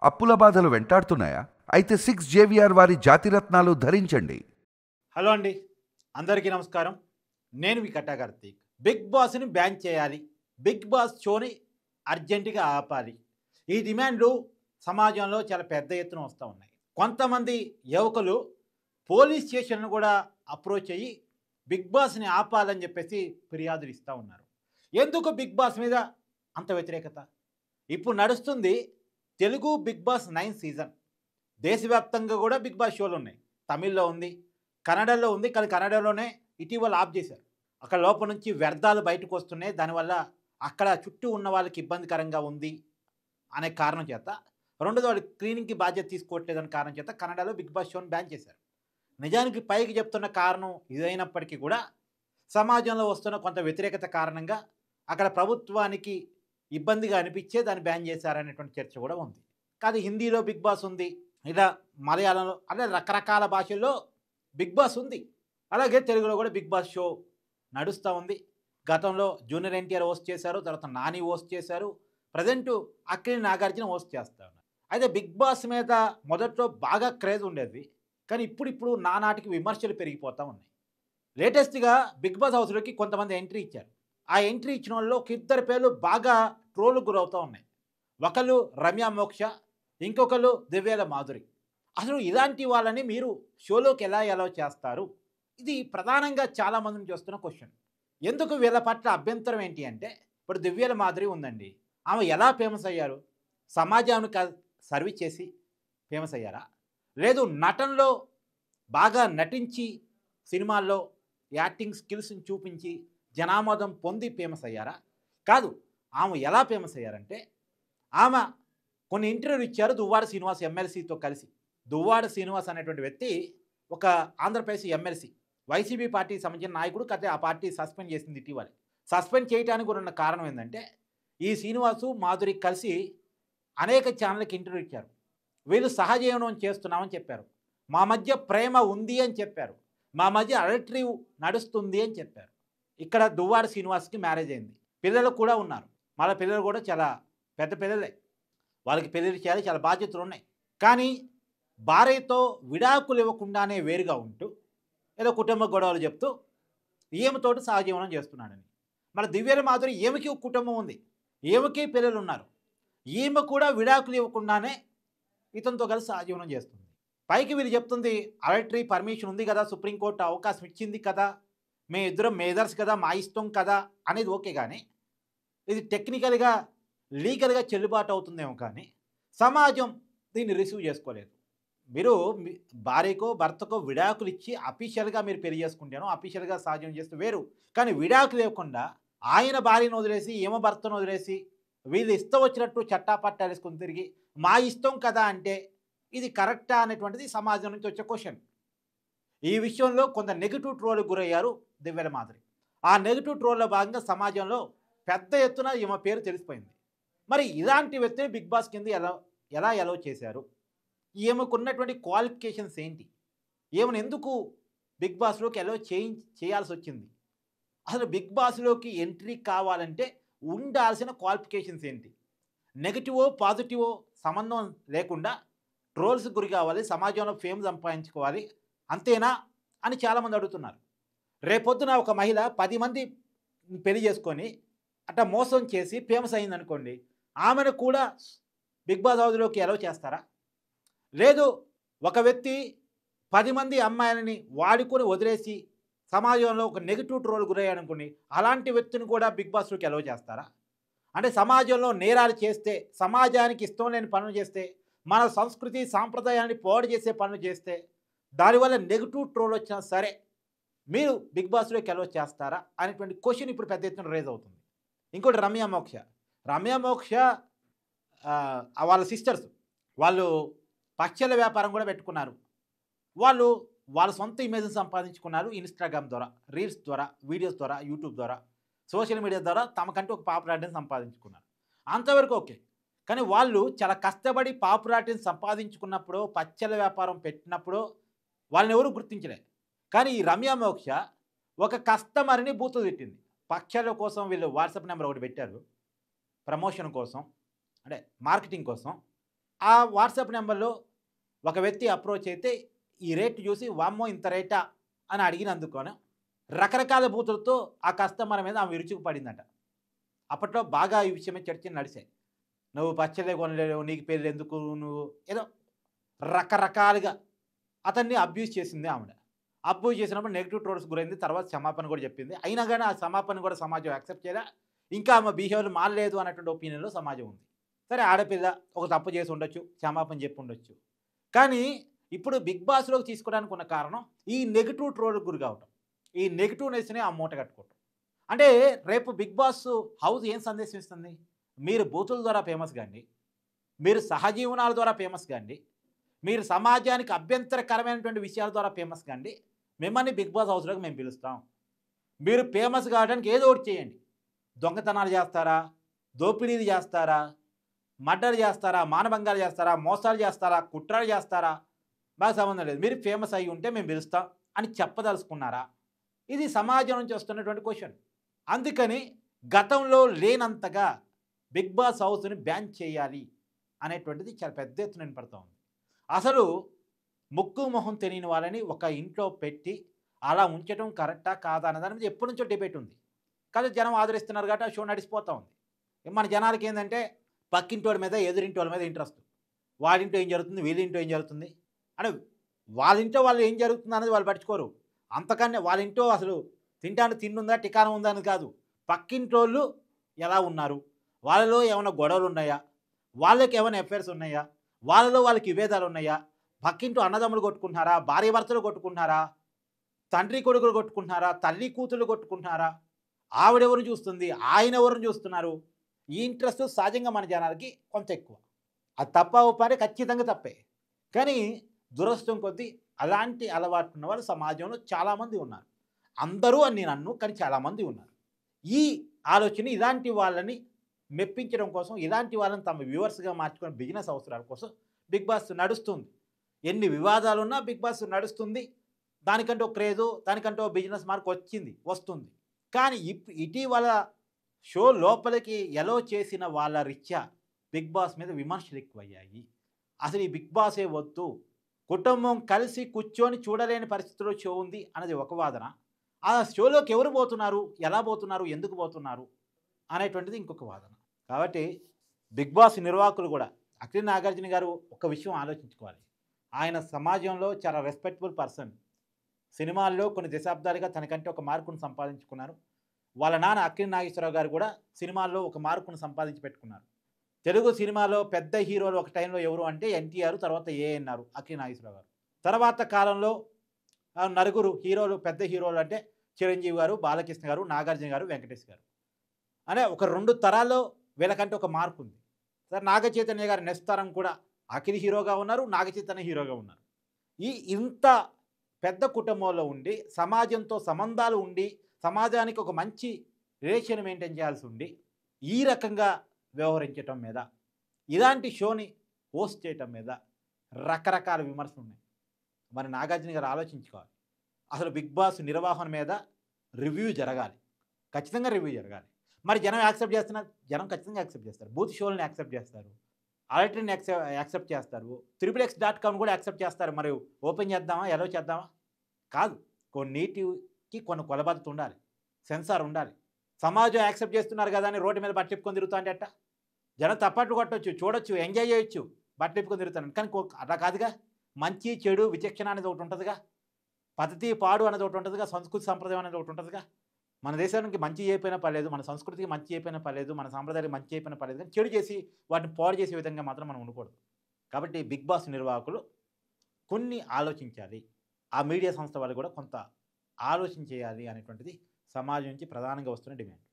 అప్పుల బాధలు వెంటాడుతున్నాయా? అయితే 6 జేవిఆర్ వారి జాతిరత్నాలు ధరించండి. హలో అండి, అందరికీ నమస్కారం. నేను మీ కట్టా కార్తీక్. బిగ్ బాస్ని బ్యాన్ చేయాలి, బిగ్ బాస్ షోని అర్జెంటుగా ఆపాలి. ఈ డిమాండ్లు సమాజంలో చాలా పెద్ద ఎత్తున వస్తూ ఉన్నాయి. కొంతమంది యువకులు పోలీస్ స్టేషన్ను కూడా అప్రోచ్ అయ్యి బిగ్ బాస్ని ఆపాలని చెప్పేసి ఫిర్యాదులు ఇస్తూ ఉన్నారు. ఎందుకు బిగ్ బాస్ మీద అంత వ్యతిరేకత? ఇప్పుడు నడుస్తుంది తెలుగు బిగ్ బాస్ 9 సీజన్. దేశవ్యాప్తంగా కూడా బిగ్ బాస్ షోలు ఉన్నాయి. తమిళ్లో ఉంది, కన్నడలో ఉంది. కానీ కన్నడలోనే ఇటీవల ఆఫ్ చేశారు. అక్కడ లోపల నుంచి వ్యర్థాలు బయటకు వస్తున్నాయి. దానివల్ల అక్కడ చుట్టూ ఉన్న వాళ్ళకి ఇబ్బందికరంగా ఉంది అనే కారణం చేత, రెండోది వాళ్ళు క్లీనింగ్కి బాధ్యత తీసుకోవట్లేదనే కారణం చేత కన్నడలో బిగ్ బాస్ షోని బ్యాన్ చేశారు. నిజానికి పైకి చెప్తున్న కారణం ఇదైనప్పటికీ కూడా సమాజంలో వస్తున్న కొంత వ్యతిరేకత కారణంగా అక్కడ ప్రభుత్వానికి ఇబ్బందిగా అనిపించే దాన్ని బ్యాన్ చేశారనేటువంటి చర్చ కూడా ఉంది. కానీ హిందీలో బిగ్ బాస్ ఉంది, ఇలా మలయాళంలో, అలా రకరకాల భాషల్లో బిగ్ బాస్ ఉంది. అలాగే తెలుగులో కూడా బిగ్ బాస్ షో నడుస్తూ ఉంది. గతంలో జూనియర్ ఎన్టీఆర్ హోస్ట్ చేశారు, తర్వాత నాని హోస్ట్ చేశారు, ప్రజెంటు అక్కినేని నాగార్జున హోస్ట్ చేస్తూ ఉన్నారు. అయితే బిగ్ బాస్ మీద మొదట్లో బాగా క్రేజ్ ఉండేది, కానీ ఇప్పుడు నానాటికి విమర్శలు పెరిగిపోతూ ఉన్నాయి. లేటెస్ట్గా బిగ్ బాస్ హౌస్లోకి కొంతమంది ఎంట్రీ ఇచ్చారు. ఆ ఎంట్రీ ఇచ్చిన వాళ్ళలో ఒక ఇద్దరు పేర్లు బాగా ట్రోల్ గురవుతూ ఉన్నాయి. ఒకళ్ళు రమ్య మోక్ష, ఇంకొకళ్ళు దివ్యాల మాధురి. అసలు ఇలాంటి వాళ్ళని మీరు షోలోకి ఎలా చేస్తారు? ఇది ప్రధానంగా చాలామంది నుంచి వస్తున్న క్వశ్చన్. ఎందుకు వీళ్ళ పట్ల అభ్యంతరం ఏంటి అంటే, ఇప్పుడు దివ్యాల మాధురి ఉందండి, ఆమె ఎలా ఫేమస్ అయ్యారు? సమాజానికి సర్వీస్ చేసి ఫేమస్ అయ్యారా? లేదు నటనలో బాగా నటించి సినిమాల్లో యాక్టింగ్ స్కిల్స్ని చూపించి జనామోదం పొంది ఫేమస్ అయ్యారా? కాదు. ఆమె ఎలా ఫేమస్ అయ్యారంటే, ఆమె కొన్ని ఇంటర్వ్యూలు ఇచ్చారు దువ్వాడ శ్రీనివాస్ ఎమ్మెల్సీతో కలిసి. దువ్వాడ శ్రీనివాస్ అనేటువంటి వ్యక్తి ఒక ఆంధ్రప్రదేశ్ ఎమ్మెల్సీ, వైసీపీ పార్టీకి సంబంధించిన నాయకుడు. కాకపోతే ఆ పార్టీ సస్పెండ్ చేసింది ఇటీవల. సస్పెండ్ చేయడానికి కూడా ఉన్న కారణం ఏంటంటే, ఈ శ్రీనివాసు మాధురి కలిసి అనేక ఛానళ్ళకి ఇంటర్వ్యూ ఇచ్చారు. వీళ్ళు సహజీవనం చేస్తున్నామని చెప్పారు, మా మధ్య ప్రేమ ఉంది అని చెప్పారు, మా మధ్య అడల్టరీ నడుస్తుంది అని చెప్పారు. ఇక్కడ దువ్వాడ శ్రీనివాస్కి మ్యారేజ్ అయింది, పిల్లలు కూడా ఉన్నారు. వాళ్ళ పిల్లలు కూడా చాలా పెద్ద పిల్లలే, వాళ్ళకి పెళ్ళిళ్ళు చేయాలి, చాలా బాధ్యతలు ఉన్నాయి. కానీ భార్యతో విడాకులు ఇవ్వకుండానే వేరుగా ఉంటూ ఏదో కుటుంబ గొడవలు చెప్తూ ఈమెతోటి సహజీవనం చేస్తున్నాడని. మన దివ్యాల మాధురి, ఈమెకి ఒక కుటుంబం ఉంది, ఈమెకి పిల్లలు ఉన్నారు, ఈమె కూడా విడాకులు ఇవ్వకుండానే ఇతనితో కలిసి సహజీవనం చేస్తుంది. పైకి వీళ్ళు చెప్తుంది అడల్టరీ పర్మిషన్ ఉంది కదా, సుప్రీంకోర్టు అవకాశం ఇచ్చింది కదా, మే ఇద్దరం మేదర్స్ కదా, మా ఇష్టం కదా అనేది ఓకే. కానీ ఇది టెక్నికల్గా లీగల్గా చెల్లుబాటు అవుతుందేమో, కానీ సమాజం దీన్ని రిసీవ్ చేసుకోలేదు. మీరు భార్యకో భర్తకో విడాకులు ఇచ్చి అఫీషియల్గా మీరు పెళ్లి చేసుకుంటాను, అఫీషియల్గా సహజం చేస్తే వేరు. కానీ విడాకులు లేకుండా ఆయన భార్యను వదిలేసి ఈమె భర్తను వదిలేసి వీళ్ళు ఇష్టం వచ్చినట్టు చట్టాపట్టాలు వేసుకొని తిరిగి మా ఇష్టం కదా అంటే ఇది కరెక్టా అనేటువంటిది సమాజం నుంచి వచ్చే క్వశ్చన్. ఈ విషయంలో కొంత నెగిటివ్ ట్రోల్కి గురయ్యారు దివ్యాల మాధురి. ఆ నెగిటివ్ ట్రోల్లో భాగంగా సమాజంలో పెద్ద ఎత్తున ఈమె పేరు తెలిసిపోయింది. మరి ఇలాంటి వ్యక్తిని బిగ్ బాస్ కింద ఎలా అలౌ చేశారు? ఈమెకున్నటువంటి క్వాలిఫికేషన్స్ ఏంటి? ఈమెను ఎందుకు బిగ్ బాస్లోకి అలౌ చేయాల్సి వచ్చింది? అసలు బిగ్ బాస్లోకి ఎంట్రీ కావాలంటే ఉండాల్సిన క్వాలిఫికేషన్స్ ఏంటి? నెగిటివో పాజిటివో సంబంధం లేకుండా ట్రోల్స్ గురి కావాలి, సమాజంలో ఫేమ్ సంపాదించుకోవాలి, అంతేనా అని చాలామంది అడుగుతున్నారు. రేపొద్దున ఒక మహిళ 10 మంది పెళ్లి చేసుకొని అట్లా మోసం చేసి ఫేమస్ అయిందనుకోండి, ఆమెను కూడా బిగ్ బాస్ హౌస్లోకి అలౌ చేస్తారా? లేదు, ఒక వ్యక్తి 10 మంది అమ్మాయిలని వాడుకొని వదిలేసి సమాజంలో ఒక నెగిటివ్ ట్రోల్ గురయ్యాడనుకోండి, అలాంటి వ్యక్తిని కూడా బిగ్ బాస్లోకి అలౌ చేస్తారా? అంటే సమాజంలో నేరాలు చేస్తే, సమాజానికి ఇష్టం లేని పనులు చేస్తే, మన సంస్కృతి సాంప్రదాయాన్ని పాడు చేసే పనులు చేస్తే, దానివల్ల నెగిటివ్ ట్రోల్ వచ్చినా సరే మీరు బిగ్ బాస్లోకి అలౌ చేస్తారా అనేటువంటి క్వశ్చన్ ఇప్పుడు పెద్ద ఎత్తున రేజ్ అవుతుంది. ఇంకోటి రమ్య మోక్ష వాళ్ళ సిస్టర్స్, వాళ్ళు పచ్చళ్ళ వ్యాపారం కూడా పెట్టుకున్నారు. వాళ్ళ సొంత ఇమేజ్ని సంపాదించుకున్నారు ఇన్స్టాగ్రామ్ ద్వారా, రీల్స్ ద్వారా, వీడియోస్ ద్వారా, యూట్యూబ్ ద్వారా, సోషల్ మీడియా ద్వారా తమకంటూ ఒక పాపులారిటీని సంపాదించుకున్నారు. అంతవరకు ఓకే. కానీ వాళ్ళు చాలా కష్టపడి పాపులారిటీని సంపాదించుకున్నప్పుడు, పచ్చళ్ళ వ్యాపారం పెట్టినప్పుడు వాళ్ళని ఎవరు గుర్తించలే. కానీ ఈ రమ్య మోక్ష ఒక కస్టమర్ని బూతులు తిట్టింది. పచ్చళ్ళ కోసం వీళ్ళు వాట్సాప్ నెంబర్ ఒకటి పెట్టారు ప్రమోషన్ కోసం, అంటే మార్కెటింగ్ కోసం. ఆ వాట్సాప్ నెంబర్లో ఒక వ్యక్తి అప్రోచ్ అయితే ఈ రేట్ చూసి వామ్మో ఇంత రేటా అని అడిగినందుకు రకరకాల బూతులతో ఆ కస్టమర్ మీద ఆమె విరుచుకు పడిందట. అప్పట్లో బాగా ఈ విషయమే చర్చలు నడిచాయి. నువ్వు పచ్చళ్ళే కొనలేవు, నీకు పెళ్ళి ఎందుకు, నువ్వు ఏదో రకరకాలుగా అతన్ని అబ్యూజ్ చేసింది ఆవిడ. అబ్యూజ్ చేసినప్పుడు నెగిటివ్ ట్రోల్స్ గురైంది. తర్వాత క్షమాపణ కూడా చెప్పింది. అయినా కానీ ఆ క్షమాపణ కూడా సమాజం యాక్సెప్ట్ చేయలే. ఇంకా ఆమె బిహేవియర్ మారలేదు అన్నటువంటి ఒపీనియన్లో సమాజం ఉంది. సరే, ఆడపిల్ల ఒక తప్పు చేసి ఉండొచ్చు, క్షమాపణ చెప్పి ఉండొచ్చు. కానీ ఇప్పుడు బిగ్ బాస్లోకి తీసుకోవడానికి ఉన్న కారణం ఈ నెగిటివ్ ట్రోల్ గురి కావటం, ఈ నెగిటివ్నెస్ని ఆ మూట కట్టుకోవటం. అంటే రేపు బిగ్ బాస్ హౌస్ ఏం సందేశం ఇస్తుంది? మీరు బూతుల ద్వారా ఫేమస్ కాండి, మీరు సహజీవనాల ద్వారా ఫేమస్ కాండి, మీరు సమాజానికి అభ్యంతరకరమైనటువంటి విషయాల ద్వారా ఫేమస్ కాండి, మిమ్మల్ని బిగ్ బాస్ హౌస్లోకి మేము పిలుస్తాం. మీరు ఫేమస్ కావడానికి ఏదో ఒకటి చేయండి. దొంగతనాలు చేస్తారా, దోపిడీలు చేస్తారా, మర్డర్ చేస్తారా, మానభంగాలు చేస్తారా, మోసాలు చేస్తారా, కుట్రలు చేస్తారా, మాకు సంబంధం లేదు, మీరు ఫేమస్ అయ్యి ఉంటే మేము పిలుస్తాం అని చెప్పదలుచుకున్నారా? ఇది సమాజం నుంచి వస్తున్నటువంటి క్వశ్చన్. అందుకని గతంలో లేనంతగా బిగ్ బాస్ హౌస్ని బ్యాన్ చేయాలి అనేటువంటిది చాలా పెద్ద ఎత్తున వినపడుతూ ఉంది. అసలు ముక్కు మొహం తెలియని వాళ్ళని ఒక ఇంట్లో పెట్టి అలా ఉంచడం కరెక్టా కాదా అనే దాని మీద ఎప్పటి నుంచో డిబేట్ ఉంది. కానీ జనం ఆదరిస్తున్నారు కాబట్టి ఆ షో నడిచిపోతూ ఉంది. మన జనాలకి ఏంటంటే పక్కింటి వాళ్ళ మీద, ఎదురింటి వాళ్ళ మీద ఇంట్రెస్ట్. వాళ్ళింట్లో ఏం జరుగుతుంది, వీళ్ళింట్లో ఏం జరుగుతుంది అని, వాళ్ళింట్లో వాళ్ళు ఏం జరుగుతుంది అనేది వాళ్ళు పట్టించుకోరు. అంతకన్నా వాళ్ళింట్లో అసలు తినడానికి తిండి ఉందా, టికానం ఉందా అని కాదు, పక్కింటోళ్ళు ఎలా ఉన్నారు, వాళ్ళలో ఏమైనా గొడవలు ఉన్నాయా, వాళ్ళకి ఏమైనా అఫైర్స్ ఉన్నాయా, వాళ్ళలో వాళ్ళకి విభేదాలు ఉన్నాయా, పక్కింటో అన్నదమ్ములు కొట్టుకుంటున్నారా, భార్య భర్తలు కొట్టుకుంటున్నారా, తండ్రి కొడుకులు కొట్టుకుంటున్నారా, తల్లి కూతుళ్ళు కొట్టుకుంటున్నారా, ఆవిడెవరు చూస్తుంది, ఆయన ఎవరిని చూస్తున్నారు, ఈ ఇంట్రెస్ట్ సహజంగా మన జనాలకి కొంత ఎక్కువ. అది తప్ప ఒప్పని ఖచ్చితంగా తప్పే. కానీ దురదృష్టం కొద్దీ అలాంటి అలవాటు ఉన్న వాళ్ళు సమాజంలో చాలామంది ఉన్నారు. అందరూ అని నేను అన్ను, కానీ చాలామంది ఉన్నారు. ఈ ఆలోచన ఇలాంటి వాళ్ళని మెప్పించడం కోసం, ఇలాంటి వాళ్ళని తమ వ్యూవర్స్గా మార్చుకునే బిజినెస్ అవసరాల కోసం బిగ్ బాస్ నడుస్తుంది. ఎన్ని వివాదాలున్నా బిగ్ బాస్ నడుస్తుంది. దానికంటే ఒక క్రేజు, దానికంటే ఒక బిజినెస్ మార్క్ వస్తుంది. కానీ ఇటీవల షో లోపలికి ఎలో చేసిన వాళ్ళ రీత్యా బిగ్ బాస్ మీద విమర్శలు ఎక్కువయ్యాయి. అసలు ఈ బిగ్ బాసే వద్దు, కుటుంబం కలిసి కూర్చొని చూడలేని పరిస్థితిలో షో ఉంది అన్నది ఒక వాదన. ఆ షోలోకి ఎవరు పోతున్నారు, ఎలా పోతున్నారు, ఎందుకు పోతున్నారు అనేటువంటిది ఇంకొక వాదన. కాబట్టి బిగ్ బాస్ నిర్వాహకులు కూడా అఖిల్ నాగార్జున గారు ఒక విషయం ఆలోచించుకోవాలి. ఆయన సమాజంలో చాలా రెస్పెక్టబుల్ పర్సన్. సినిమాల్లో కొన్ని దశాబ్దాలుగా తనకంటే ఒక మార్కును సంపాదించుకున్నారు. వాళ్ళ నాన్న అక్కినేని నాగేశ్వరరావు గారు కూడా సినిమాల్లో ఒక మార్కును సంపాదించి పెట్టుకున్నారు. తెలుగు సినిమాలో పెద్ద హీరోలు ఒక టైంలో ఎవరు అంటే ఎన్టీఆర్, తర్వాత ఏఎన్ఆర్, అక్కినేని నాగేశ్వరరావు గారు. తర్వాత కాలంలో నలుగురు హీరోలు, పెద్ద హీరోలు అంటే చిరంజీవి గారు, బాలకృష్ణ గారు, నాగార్జున గారు, వెంకటేష్ గారు అనే ఒక 2 తరాల్లో వీళ్ళకంటే ఒక మార్పు ఉంది. సార్ నాగ చైతన్య గారు నెక్స్ట్ తరం కూడా అఖిల్ హీరోగా ఉన్నారు, నాగ చైతన్య హీరోగా ఉన్నారు. ఇంత పెద్ద కుటుంబంలో ఉండి, సమాజంతో సంబంధాలు ఉండి, సమాజానికి ఒక మంచి రిలేషన్ మెయింటైన్ చేయాల్సి ఉండి, ఈ రకంగా వ్యవహరించటం మీద, ఇలాంటి షోని హోస్ట్ చేయటం మీద రకరకాల విమర్శలు ఉన్నాయి. మరి నాగార్జున గారు ఆలోచించుకోవాలి. అసలు బిగ్ బాస్ నిర్వహణ మీద రివ్యూ జరగాలి, ఖచ్చితంగా రివ్యూ జరగాలి. మరి జనం యాక్సెప్ట్ చేస్తున్నారు, జనం ఖచ్చితంగా యాక్సెప్ట్ చేస్తారు. బూత్ షోలను యాక్సెప్ట్ చేస్తారు, అలర్ట్ని యాక్సెప్ట్ చేస్తారు, XXX.com కూడా యాక్సెప్ట్ చేస్తారు. మరి ఓపెన్ చేద్దామా, ఎలా చేద్దామా? కాదు. కొన్నిటికి కొన్ని కొలబద్దత ఉండాలి, సెన్సార్ ఉండాలి. సమాజం యాక్సెప్ట్ చేస్తున్నారు కదా అని రోడ్డు మీద బట్టెప్పుకొని తిరుగుతా అంటే అట్ట జనం తప్పట్లు కొట్టవచ్చు, చూడొచ్చు, ఎంజాయ్ చేయొచ్చు, బట్టెప్పుకొని తిరుగుతాను. కానీ అట్లా కాదుగా. మంచి చెడు విచక్షణ అనేది ఒకటి ఉంటుందిగా, పద్ధతి పాడు అనేది ఒకటి ఉంటుందిగా, సంస్కృతి సంప్రదాయం అనేది ఒకటి ఉంటుందిగా. మన దేశానికి మంచి చేయకపోయినా పర్లేదు, మన సంస్కృతికి మంచి చేయకపోయినా పర్లేదు, మన సాంప్రదాయానికి మంచి చేయకపోయినా పర్లేదు, కానీ చెడు చేసి వాటిని పాడు చేసే విధంగా మాత్రం మనం ఉండకూడదు. కాబట్టి బిగ్ బాస్ నిర్వాహకులు కొన్ని ఆలోచించాలి, ఆ మీడియా సంస్థ వాళ్ళు కూడా కొంత ఆలోచన చేయాలి అనేటువంటిది సమాజం నుంచి ప్రధానంగా వస్తున్న డిమాండ్.